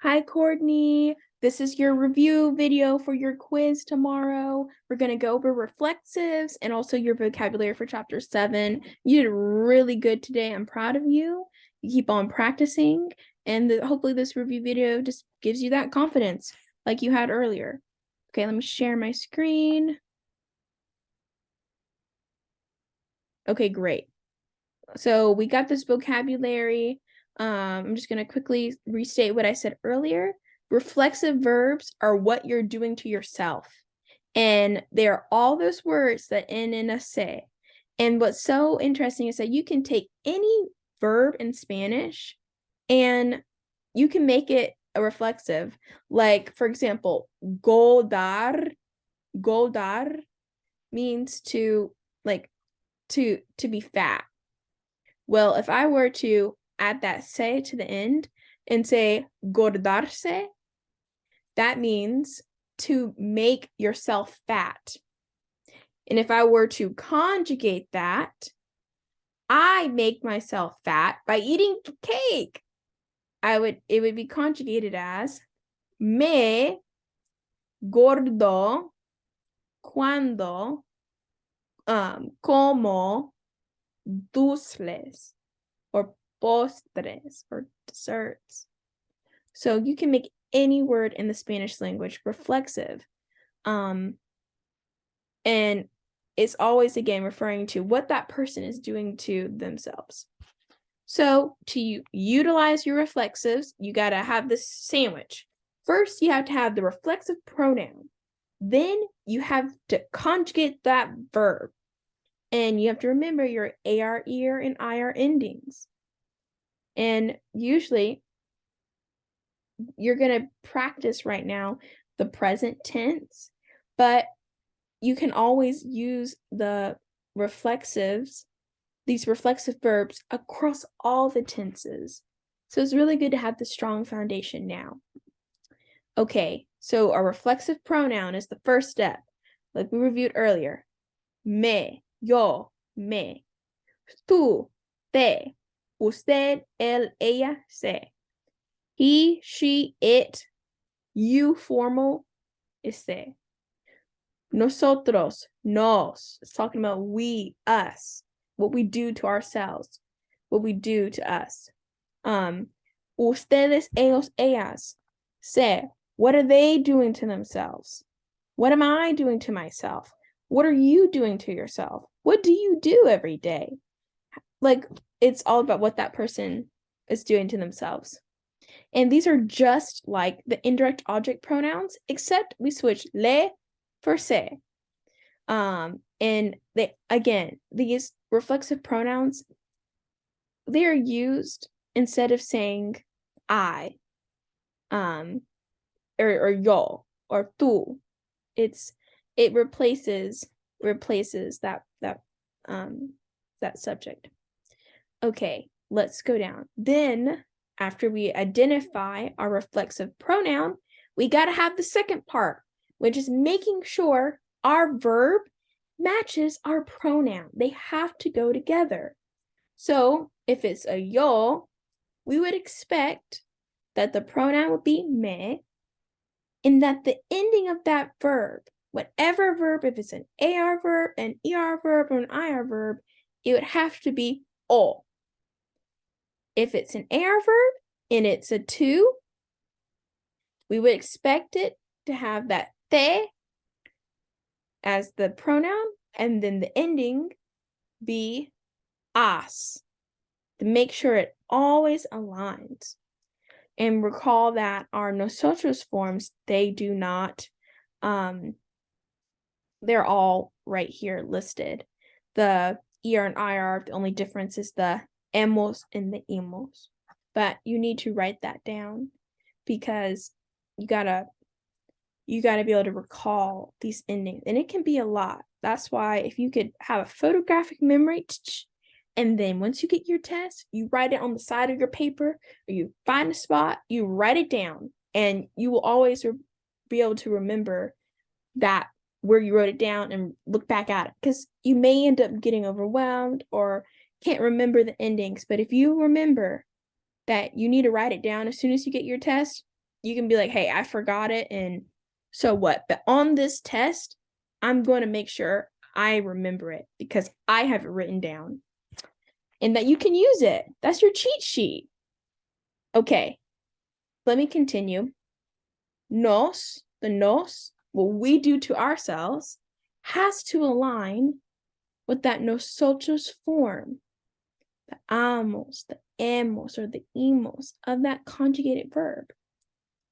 Hi, Courtney. This is your review video for your quiz tomorrow. We're going to go over reflexives and also your vocabulary for chapter 7. You did really good today. I'm proud of you. You keep on practicing, and hopefully this review video just gives you that confidence like you had earlier. Okay, let me share my screen. Okay, great. So we got this vocabulary. I'm just going to quickly restate what I said earlier. Reflexive verbs are what you're doing to yourself. And they're all those words that end in a se. And what's so interesting is that you can take any verb in Spanish and you can make it a reflexive. Like, for example, goldar. Goldar means to be fat. Well, if I were to add that se to the end and say gordarse, that means to make yourself fat. And if I were to conjugate that, I make myself fat by eating cake. It would be conjugated as me gordo cuando como dulces or postres or desserts. So you can make any word in the Spanish language reflexive. And it's always, again, referring to what that person is doing to themselves. So to utilize your reflexives, you got to have this sandwich. First, you have to have the reflexive pronoun. Then you have to conjugate that verb. And you have to remember your AR, ER, and IR endings. And usually, you're going to practice right now the present tense, but you can always use the reflexives, these reflexive verbs, across all the tenses. So it's really good to have the strong foundation now. Okay, so a reflexive pronoun is the first step, like we reviewed earlier. Me, yo, me. Tú, te. Usted, él, ella, se. He, she, it. You, formal, is se. Nosotros, nos. It's talking about we, us. What we do to ourselves. What we do to us. Ustedes, ellos, ellas. Se. What are they doing to themselves? What am I doing to myself? What are you doing to yourself? What do you do every day? Like, it's all about what that person is doing to themselves. And these are just like the indirect object pronouns, except we switch le for se. And these reflexive pronouns, they are used instead of saying I, or yo, or tú. It replaces that subject. Okay, let's go down. Then, after we identify our reflexive pronoun, we got to have the second part, which is making sure our verb matches our pronoun. They have to go together. So, if it's a yo, we would expect that the pronoun would be me, and that the ending of that verb, whatever verb, if it's an AR verb, an ER verb, or an IR verb, it would have to be o. If it's an AR verb and it's a to, we would expect it to have that te as the pronoun, and then the ending be as, to make sure it always aligns. And recall that our nosotros forms, they do not, they're all right here listed. The ER and IR, the only difference is the hemos and the hemos. But you need to write that down because you gotta be able to recall these endings. And it can be a lot. That's why if you could have a photographic memory, and then once you get your test, you write it on the side of your paper, or you find a spot, you write it down, and you will always be able to remember that where you wrote it down and look back at it, because you may end up getting overwhelmed or can't remember the endings. But if you remember that you need to write it down as soon as you get your test, you can be like, hey, I forgot it, and so what? But on this test, I'm going to make sure I remember it because I have it written down and that you can use it. That's your cheat sheet. Okay, let me continue. The nos, what we do to ourselves, has to align with that nosotros form, the amos, the hemos, or the hemos of that conjugated verb.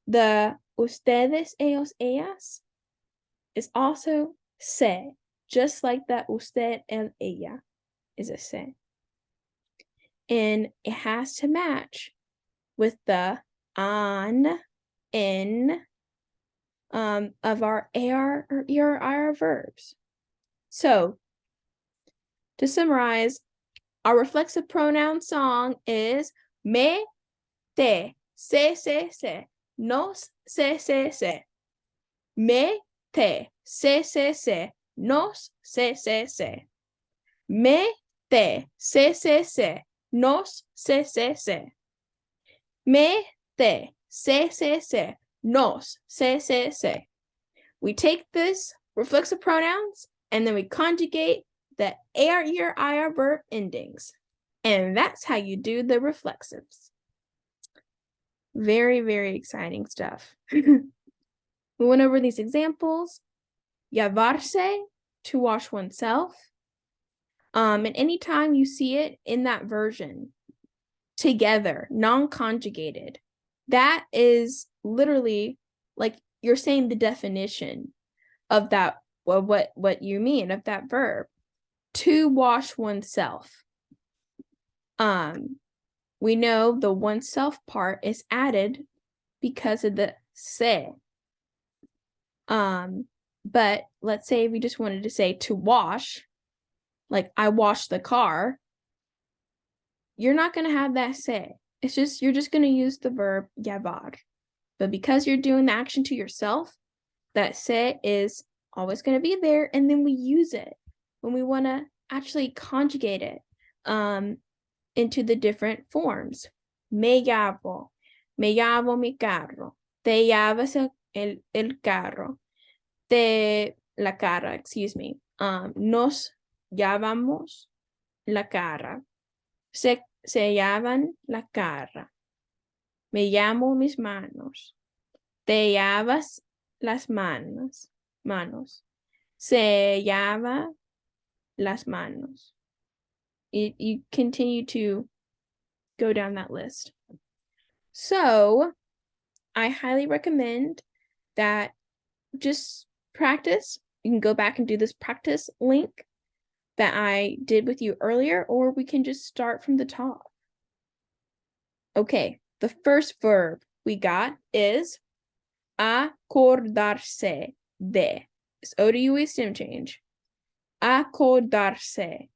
The ustedes, ellos, ellas is also se, just like that usted, el, ella is a se. And it has to match with the an, in, of our AR or ER verbs. So, to summarize, our reflexive pronoun song is me, te, se, nos, se. Me, te, se, nos, se. Me, te, se, nos, se. Me, te, se, nos, se. We take this reflexive pronouns and then we conjugate the AR verb endings. And that's how you do the reflexives. Very, very exciting stuff. We went over these examples. Lavarse, to wash oneself. And anytime you see it in that version, together, non-conjugated, that is literally like you're saying the definition of that, well, what you mean of that verb. To wash oneself. We know the oneself part is added because of the se. But let's say we just wanted to say to wash, like I washed the car, you're not going to have that se. It's just, you're just going to use the verb lavar. But because you're doing the action to yourself, that se is always going to be there, and then we use it when we want to actually conjugate it into the different forms. Me llavo mi carro. Te llavas el carro. La cara, excuse me. Nos llavamos la cara. Se llavan la cara. Me llamo mis manos. Te llavas las manos. Se llava las manos. You continue to go down that list. So I highly recommend that just practice. You can go back and do this practice link that I did with you earlier, or we can just start from the top. Okay, the first verb we got is acordarse de. It's ODUE stem change. Acordarse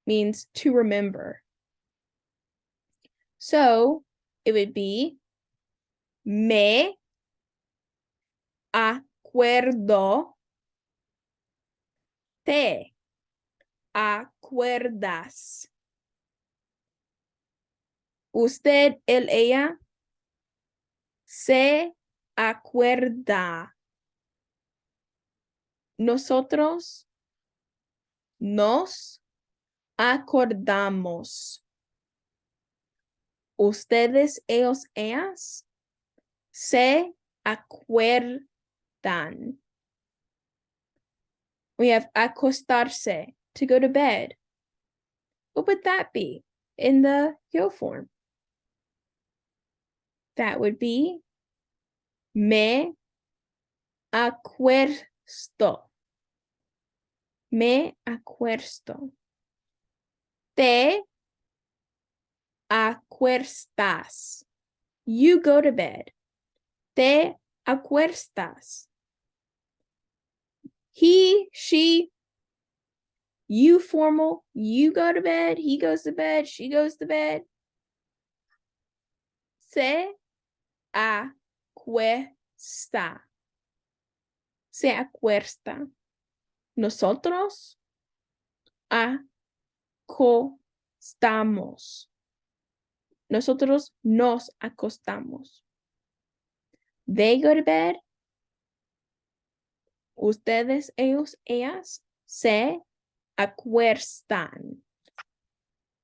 means to remember. So it would be me acuerdo, te acuerdas. Usted, él, ella se acuerda. Nosotros nos acordamos. Ustedes, ellos, ellas se acuerdan. We have acostarse, to go to bed. What would that be in the yo form? That would be me acuesto. Me acuesto. Te acuestas. You go to bed. Te acuestas. He, she, you formal, you go to bed, he goes to bed, she goes to bed. Se acuesta. Se acuesta. Nosotros acostamos. Nosotros nos acostamos. They go to bed. Ustedes, ellos, ellas se acuestan.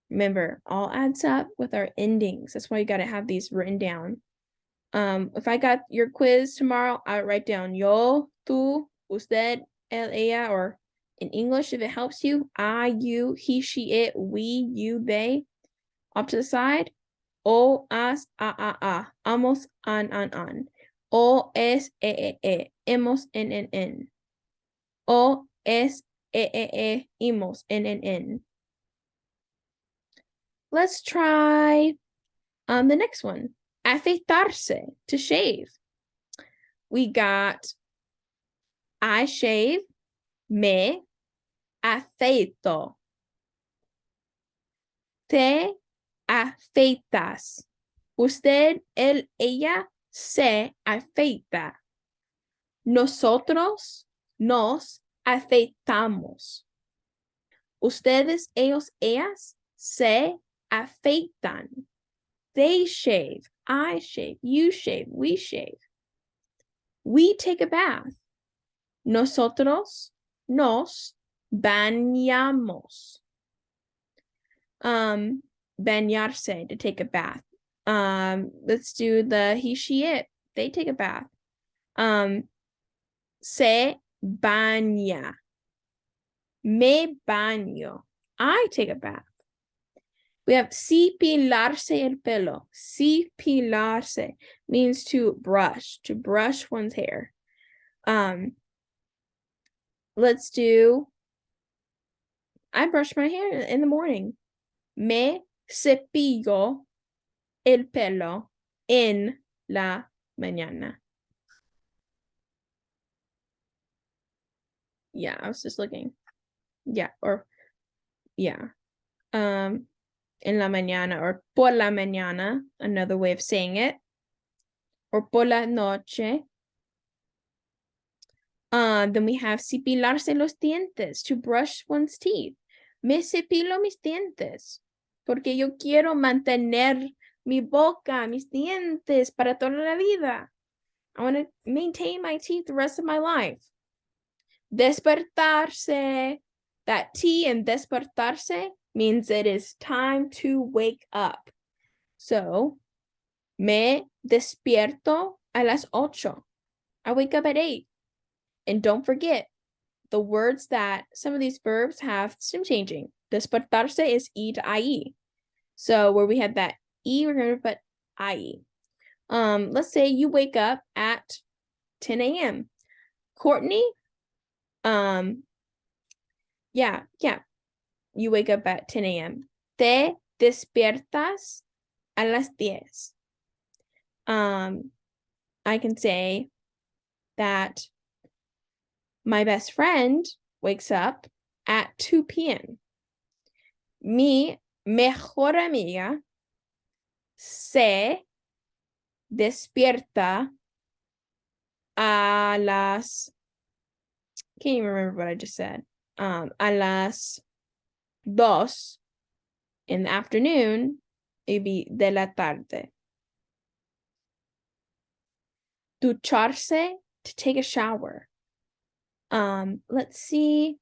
Remember, all adds up with our endings. That's why you got to have these written down. If I got your quiz tomorrow, I would write down yo, tú, usted, él, ella, or in English, if it helps you, I, you, he, she, it, we, you, they. Off to the side, o, as, a, amos, an. O, es, e, hemos, en. O, es, e, imos, en. Let's try the next one. Afeitarse, to shave. We got I shave, me afeito. Te afeitas. Usted, él, ella se afeita. Nosotros nos afeitamos. Ustedes, ellos, ellas se afeitan. They shave. I shave. You shave. We shave. We take a bath. Nosotros nos bañamos. Bañarse, to take a bath. Let's do the he, she, it. They take a bath. Se baña. Me baño. I take a bath. We have cipilarse el pelo. Cipilarse means to brush one's hair. Let's do, I brush my hair in the morning. Me cepillo el pelo en la mañana. Yeah, I was just looking. Yeah. En la mañana, or por la mañana, another way of saying it. Or por la noche. Then we have cepillarse los dientes, to brush one's teeth. Me cepilo mis dientes, porque yo quiero mantener mi boca, mis dientes, para toda la vida. I want to maintain my teeth the rest of my life. Despertarse, that T in despertarse means it is time to wake up. So, me despierto a las 8. I wake up at 8. And don't forget, the words that some of these verbs have some changing. Despertarse is E to IE. So where we have that E, we're going to put IE. Let's say you wake up at 10 a.m. Courtney, yeah. You wake up at 10 a.m. Te despiertas a las 10. I can say that my best friend wakes up at 2 p.m. Mi mejor amiga se despierta a las, can't even remember what I just said. A las 2 in the afternoon, it'd be de la tarde. Ducharse, to take a shower. Let's see.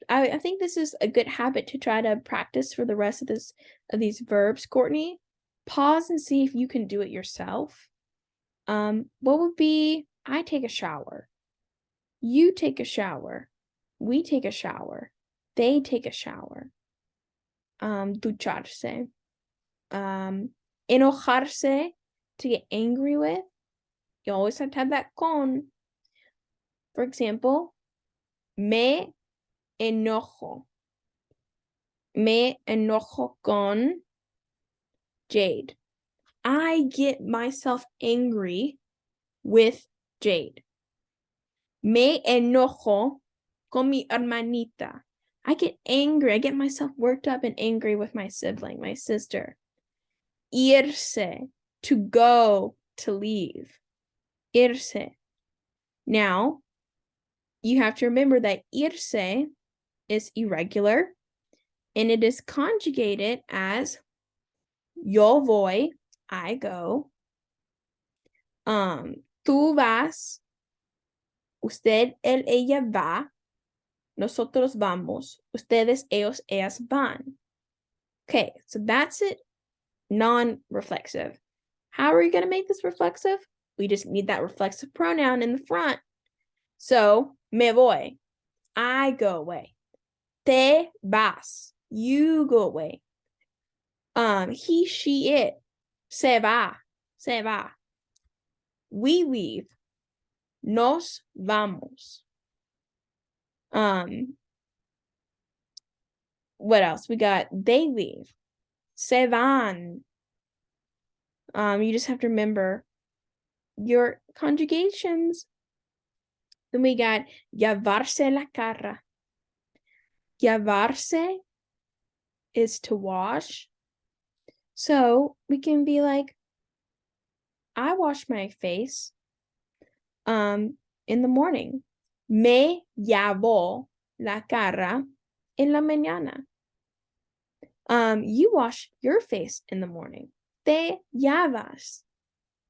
I think this is a good habit to try to practice for the rest of these verbs, Courtney. Pause and see if you can do it yourself. What would be, I take a shower. You take a shower. We take a shower. They take a shower. Ducharse. Enojarse, to get angry with. You always have to have that con. For example, me enojo. Me enojo con Jade. I get myself angry with Jade. Me enojo con mi hermanita. I get angry. I get myself worked up and angry with my sibling, my sister. Irse, to go, to leave. Irse. Now, you have to remember that irse is irregular, and it is conjugated as yo voy, I go. Tú vas, usted, él, ella va, nosotros vamos, ustedes, ellos, ellas van. Okay, so that's it, non-reflexive. How are you going to make this reflexive? We just need that reflexive pronoun in the front. So, me voy, I go away. Te vas, you go away. He, she, it, se va, se va. We leave, nos vamos. What else? We got they leave, se van. You just have to remember your conjugations. Then we got llevarse la cara. Llevarse is to wash. So we can be like, I wash my face in the morning. Me llavo la cara en la mañana. You wash your face in the morning. Te llavas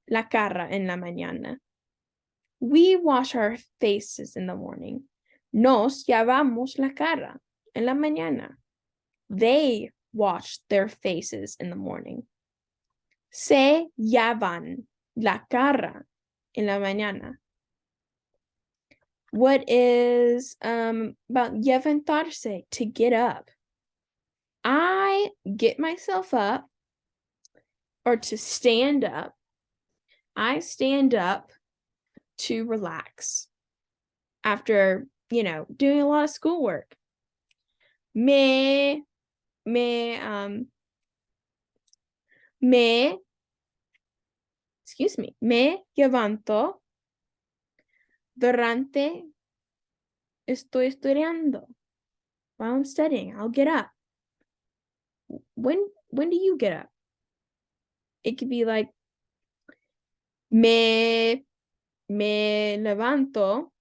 la cara en la mañana. We wash our faces in the morning. Nos lavamos la cara en la mañana. They wash their faces in the morning. Se lavan la cara en la mañana. What is about levantarse, to get up? I get myself up, or to stand up. I stand up to relax after, doing a lot of schoolwork. Me levanto durante estoy estudiando. While I'm studying, I'll get up. When do you get up? It could be like, me levanto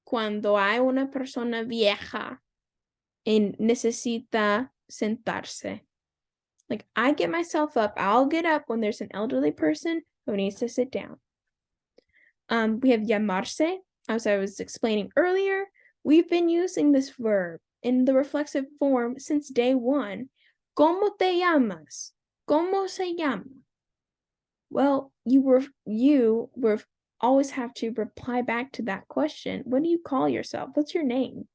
cuando hay una persona vieja y necesita sentarse. Like, I get myself up. I'll get up when there's an elderly person who needs to sit down. We have llamarse, as I was explaining earlier. We've been using this verb in the reflexive form since day one. ¿Cómo te llamas? ¿Cómo se llama? Well, you always have to reply back to that question. What do you call yourself? What's your name?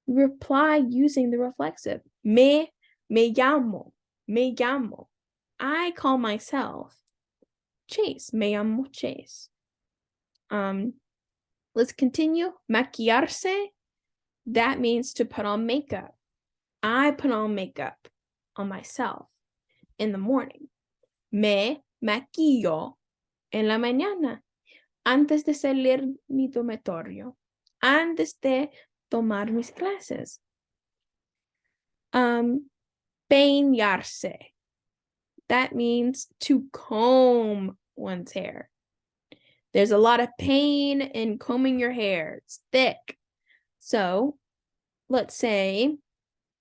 You reply using the reflexive. Me llamo. Me llamo. I call myself Chase. Me llamo Chase. Let's continue. Maquillarse. That means to put on makeup. I put on makeup on myself in the morning. Me maquillo en la mañana. Antes de salir mi dormitorio. Antes de tomar mis clases. Peinarse. That means to comb one's hair. There's a lot of pain in combing your hair. It's thick. So let's say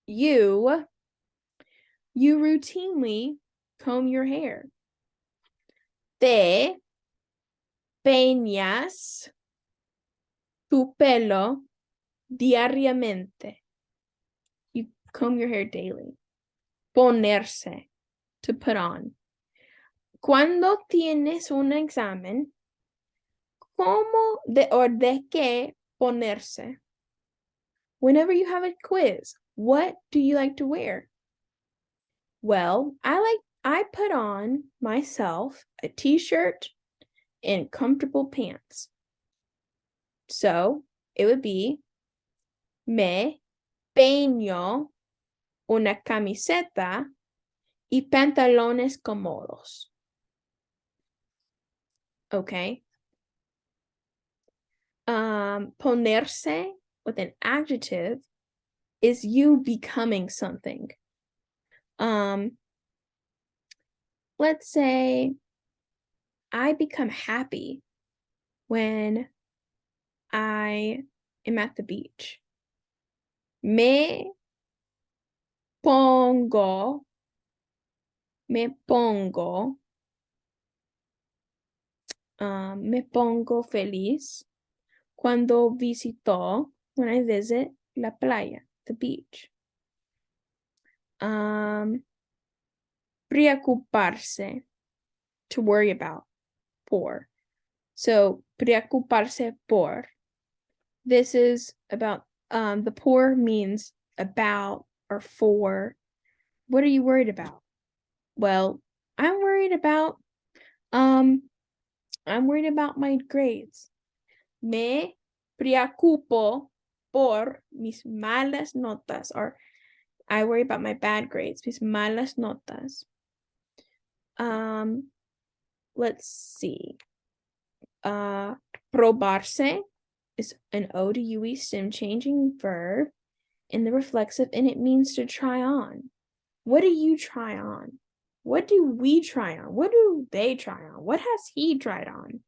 you routinely comb your hair. Te peinas tu pelo diariamente. You comb your hair daily. Ponerse, to put on. Cuando tienes un examen, ¿cómo de qué ponerse? Whenever you have a quiz, what do you like to wear? Well, I put on myself a t-shirt and comfortable pants. So it would be me peño una camiseta y pantalones cómodos. Okay. Ponerse with an adjective is you becoming something. Let's say I become happy when I am at the beach. Me pongo Me pongo feliz cuando visito, when I visit la playa, the beach. Preocuparse, to worry about, por. So, preocuparse por. This is about, the por means about or for. What are you worried about? Well, I'm worried about my grades. Me preocupo por mis malas notas, or I worry about my bad grades, mis malas notas. Let's see. Probarse is an O to UE stem changing verb in the reflexive, and it means to try on. What do you try on? What do we try on? What do they try on? What has he tried on?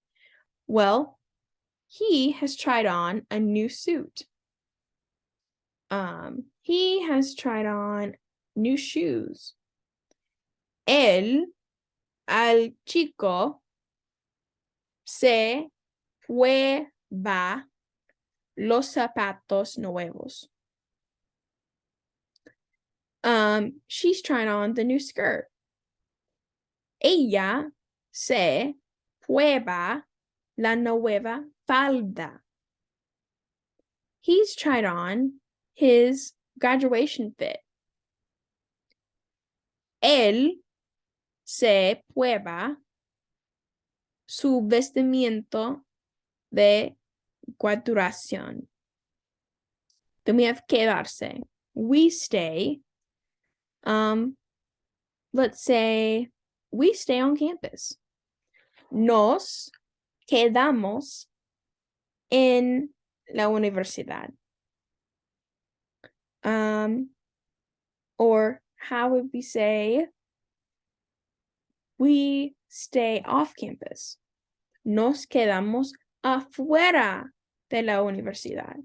Well, he has tried on a new suit. He has tried on new shoes. Él, al chico, se prueba los zapatos nuevos. She's trying on the new skirt. Ella se prueba la nueva falda. He's tried on his graduation fit. Él se prueba su vestimiento de graduación. Then we have quedarse. We stay. Let's say we stay on campus. Nos quedamos en la universidad. Or how would we say we stay off campus? Nos quedamos afuera de la universidad.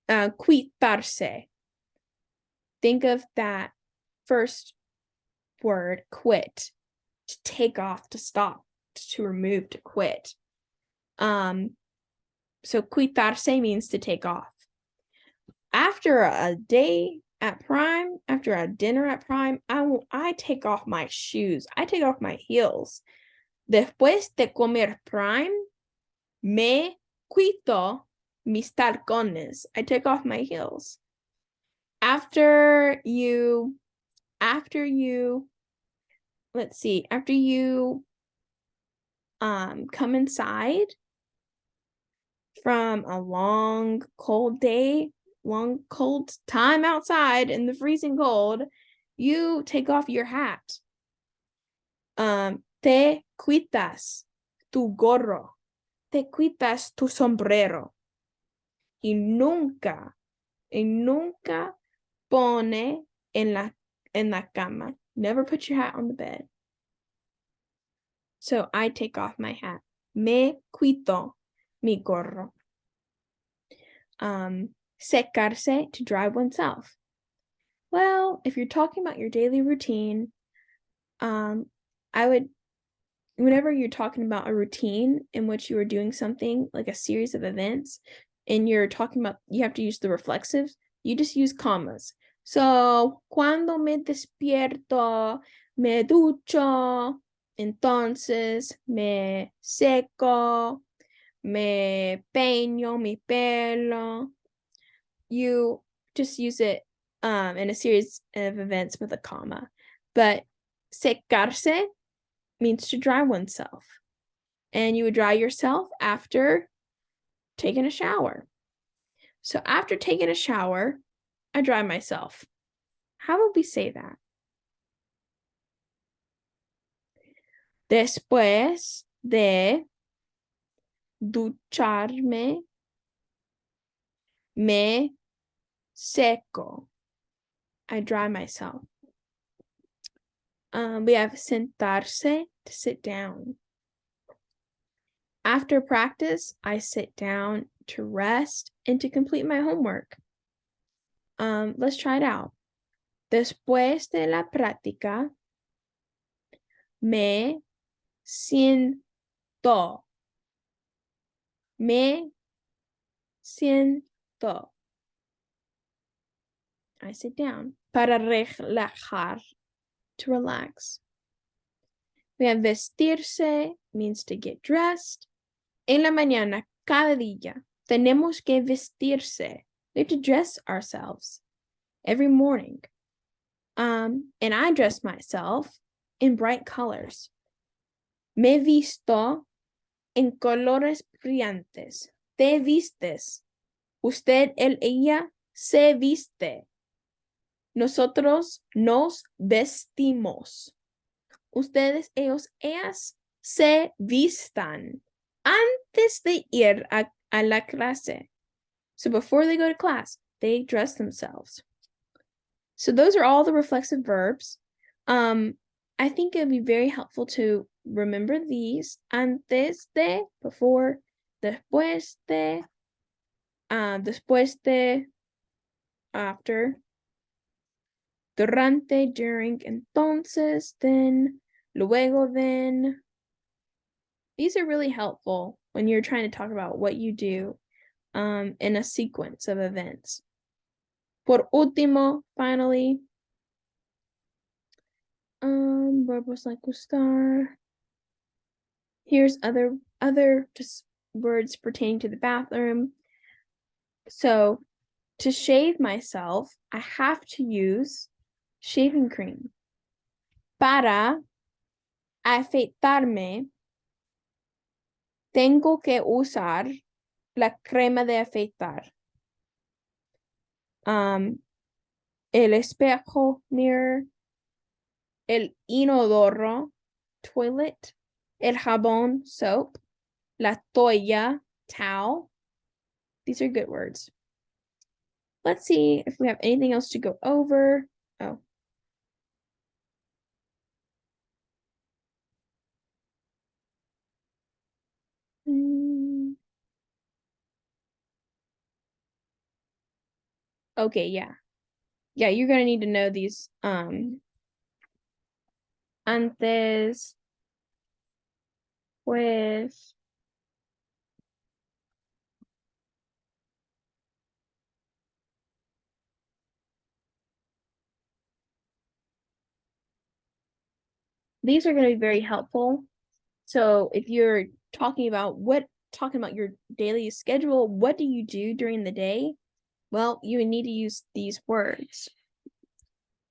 Quitarse. Think of that first word, quit, to take off, to stop, to remove, to quit. So quitarse means to take off. After a day at Prime, after a dinner at Prime, I take off my shoes. I take off my heels. Después de comer Prime, me quito mis tacones. I take off my heels. After you come inside from a long cold time outside in the freezing cold, you take off your hat. Te quitas tu gorro. Te quitas tu sombrero. Y nunca pone en la cama. Never put your hat on the bed. So I take off my hat. Me quito mi gorro. Secarse, to dry oneself. Well, if you're talking about your daily routine, whenever you're talking about a routine in which you are doing something like a series of events, and you're talking about, you have to use the reflexives, you just use commas. So, cuando me despierto, me ducho, entonces me seco, me peino mi pelo. You just use it in a series of events with a comma. But secarse means to dry oneself. And you would dry yourself after taking a shower. So after taking a shower, I dry myself. How would we say that? Después de ducharme, me seco. I dry myself. We have sentarse, to sit down. After practice, I sit down to rest and to complete my homework. Let's try it out. Después de la práctica, me siento. Me siento. I sit down. Para relajar, to relax. We have vestirse, means to get dressed. En la mañana, cada día, tenemos que vestirse. We have to dress ourselves every morning. And I dress myself in bright colors. Me visto en colores brillantes. Te vistes. Usted, él, ella, se viste. Nosotros nos vestimos. Ustedes, ellos, ellas se vistan antes de ir a la clase. So before they go to class, they dress themselves. So those are all the reflexive verbs. I think it would be very helpful to remember these. Antes de, before, después de, after, durante, during, entonces, then, luego, then. These are really helpful when you're trying to talk about what you do in a sequence of events. Por último, finally, verbos like gustar. Here's other just words pertaining to the bathroom. So to shave myself, I have to use shaving cream. Para afeitarme, tengo que usar la crema de afeitar. El espejo, mirror. El inodoro, toilet. El jabón, soap. La toalla, towel. These are good words. Let's see if we have anything else to go over. Oh. Okay, yeah. Yeah, you're going to need to know these. Antes, pues. These are going to be very helpful. So if you're talking about your daily schedule, what do you do during the day? Well, you need to use these words.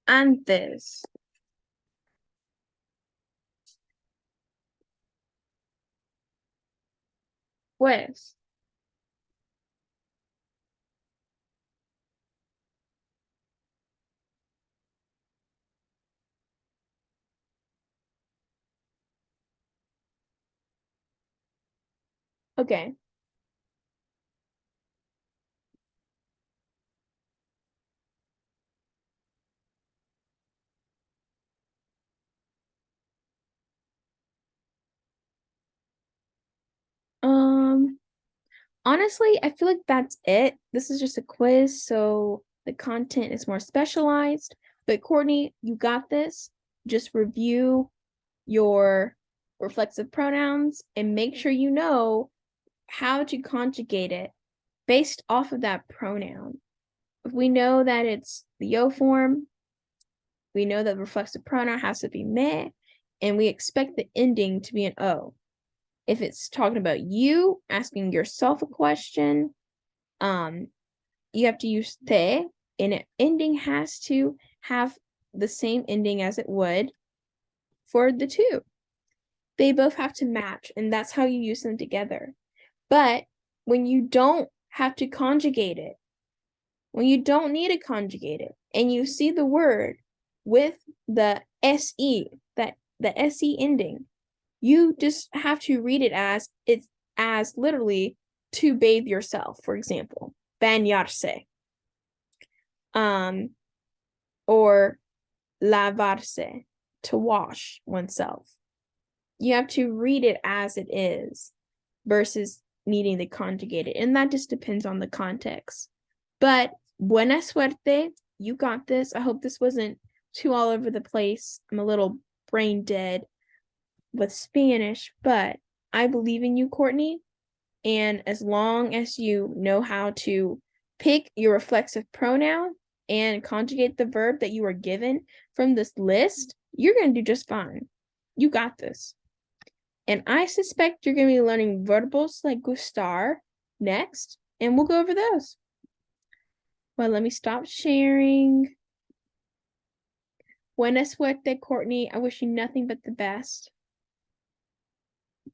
Antes. Pues. Okay. Honestly, I feel like that's it. This is just a quiz, so the content is more specialized. But Courtney, you got this. Just review your reflexive pronouns and make sure you know how to conjugate it based off of that pronoun. If we know that it's the yo form, we know that the reflexive pronoun has to be me, and we expect the ending to be an O. If it's talking about you, asking yourself a question, you have to use te, and an ending has to have the same ending as it would for the two. They both have to match, and that's how you use them together. But when you don't have to conjugate it, when you don't need to conjugate it, and you see the word with the SE, the SE ending, you just have to read it as literally to bathe yourself, for example, bañarse. Or lavarse, to wash oneself. You have to read it as it is versus needing to conjugate it. And that just depends on the context. But buena suerte. You got this. I hope this wasn't too all over the place. I'm a little brain dead. with Spanish, but I believe in you, Courtney. And as long as you know how to pick your reflexive pronoun and conjugate the verb that you are given from this list, you're going to do just fine. You got this. And I suspect you're going to be learning verbals like gustar next, and we'll go over those. Well, let me stop sharing. Buena suerte, Courtney. I wish you nothing but the best.